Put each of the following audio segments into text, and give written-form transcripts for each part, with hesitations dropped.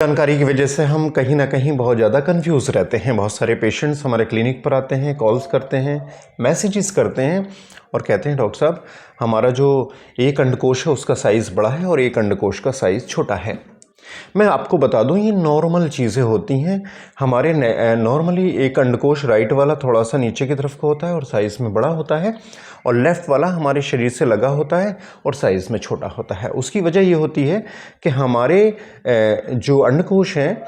जानकारी की वजह से हम कहीं ना कहीं बहुत ज़्यादा कंफ्यूज रहते हैं। बहुत सारे पेशेंट्स हमारे क्लिनिक पर आते हैं, कॉल्स करते हैं, मैसेजेस करते हैं और कहते हैं डॉक्टर साहब हमारा जो एक अंडकोश है उसका साइज़ बड़ा है और एक अंडकोश का साइज़ छोटा है। मैं आपको बता दूं ये नॉर्मल चीज़ें होती हैं। हमारे नॉर्मली एक अंडकोश राइट वाला थोड़ा सा नीचे की तरफ का होता है और साइज़ में बड़ा होता है, और लेफ़्ट वाला हमारे शरीर से लगा होता है और साइज़ में छोटा होता है। उसकी वजह ये होती है कि हमारे जो अंडकोश हैं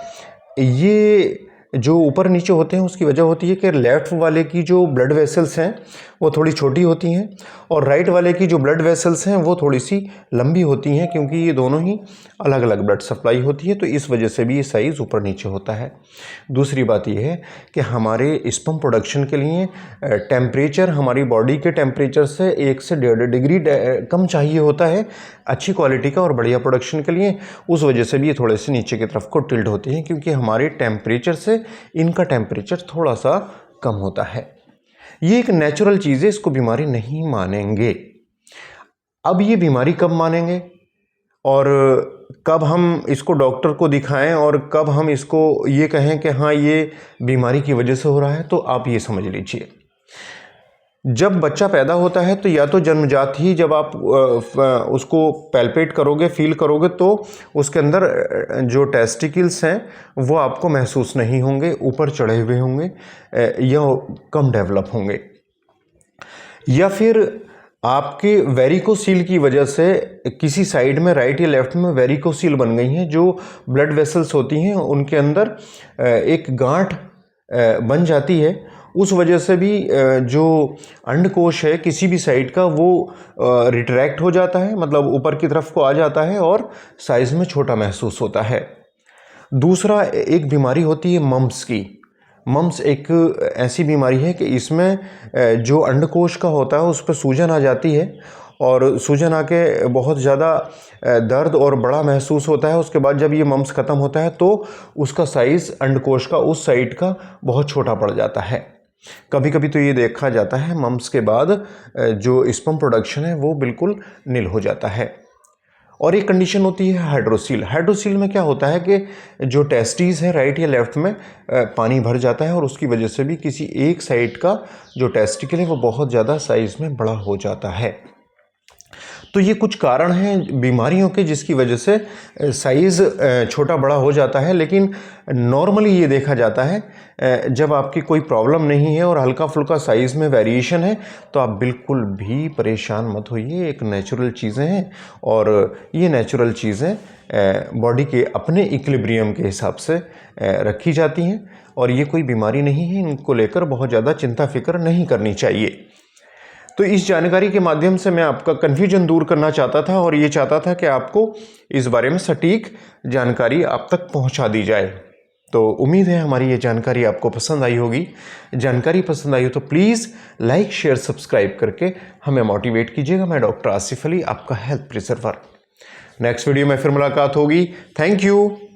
ये जो ऊपर नीचे होते हैं उसकी वजह होती है कि लेफ़्ट वाले की जो ब्लड वेसल्स हैं वो थोड़ी छोटी होती हैं और राइट वाले की जो ब्लड वेसल्स हैं वो थोड़ी सी लंबी होती हैं, क्योंकि ये दोनों ही अलग अलग ब्लड सप्लाई होती है, तो इस वजह से भी ये साइज़ ऊपर नीचे होता है। दूसरी बात ये है कि हमारे स्पर्म प्रोडक्शन के लिए टेम्परेचर हमारी बॉडी के टेम्परेचर से 1 से 1.5 डिग्री कम चाहिए होता है अच्छी क्वालिटी का और बढ़िया प्रोडक्शन के लिए। उस वजह से भी ये थोड़े से नीचे की तरफ को टिल्ट होती हैं, क्योंकि हमारे टेम्परेचर से इनका टेम्परेचर थोड़ा सा कम होता है। ये एक नेचुरल चीज़ है, इसको बीमारी नहीं मानेंगे। अब ये बीमारी कब मानेंगे और कब हम इसको डॉक्टर को दिखाएं और कब हम इसको ये कहें कि हाँ ये बीमारी की वजह से हो रहा है, तो आप ये समझ लीजिए। जब बच्चा पैदा होता है तो या तो जन्मजात ही जब आप उसको पैल्पेट करोगे, फील करोगे, तो उसके अंदर जो टेस्टिकल्स हैं वो आपको महसूस नहीं होंगे, ऊपर चढ़े हुए होंगे या कम डेवलप होंगे, या फिर आपके वेरिकोसील की वजह से किसी साइड में राइट या लेफ्ट में वेरिकोसील बन गई हैं, जो ब्लड वेसल्स होती हैं उनके अंदर एक गांठ बन जाती है। उस वजह से भी जो अंडकोश है किसी भी साइड का वो रिट्रैक्ट हो जाता है, मतलब ऊपर की तरफ को आ जाता है और साइज़ में छोटा महसूस होता है। दूसरा एक बीमारी होती है मम्प्स की। मम्प्स एक ऐसी बीमारी है कि इसमें जो अंडकोश का होता है उस पर सूजन आ जाती है और सूजन आके बहुत ज़्यादा दर्द और बड़ा महसूस होता है। उसके बाद जब ये मम्प्स ख़त्म होता है तो उसका साइज़ अंडकोश का उस साइड का बहुत छोटा पड़ जाता है। कभी कभी तो ये देखा जाता है मम्प्स के बाद जो स्पर्म प्रोडक्शन है वो बिल्कुल निल हो जाता है। और एक कंडीशन होती है हाइड्रोसील। हाइड्रोसील में क्या होता है कि जो टेस्टिस है राइट या लेफ्ट में पानी भर जाता है और उसकी वजह से भी किसी एक साइड का जो टेस्टिकल है वो बहुत ज़्यादा साइज़ में बड़ा हो जाता है। तो ये कुछ कारण हैं बीमारियों के जिसकी वजह से साइज़ छोटा बड़ा हो जाता है, लेकिन नॉर्मली ये देखा जाता है जब आपकी कोई प्रॉब्लम नहीं है और हल्का फुल्का साइज़ में वेरिएशन है तो आप बिल्कुल भी परेशान मत होइए। एक नेचुरल चीज़ें हैं और ये नेचुरल चीज़ें बॉडी के अपने इक्विलिब्रियम के हिसाब से रखी जाती हैं और ये कोई बीमारी नहीं है। इनको लेकर बहुत ज़्यादा चिंता फिक्र नहीं करनी चाहिए। तो इस जानकारी के माध्यम से मैं आपका कन्फ्यूजन दूर करना चाहता था और ये चाहता था कि आपको इस बारे में सटीक जानकारी आप तक पहुंचा दी जाए। तो उम्मीद है हमारी ये जानकारी आपको पसंद आई होगी। जानकारी पसंद आई हो तो प्लीज़ लाइक शेयर सब्सक्राइब करके हमें मोटिवेट कीजिएगा। मैं डॉक्टर आसिफ अली, आपका हेल्थ प्रिजर्वर। नेक्स्ट वीडियो में फिर मुलाकात होगी। Thank you.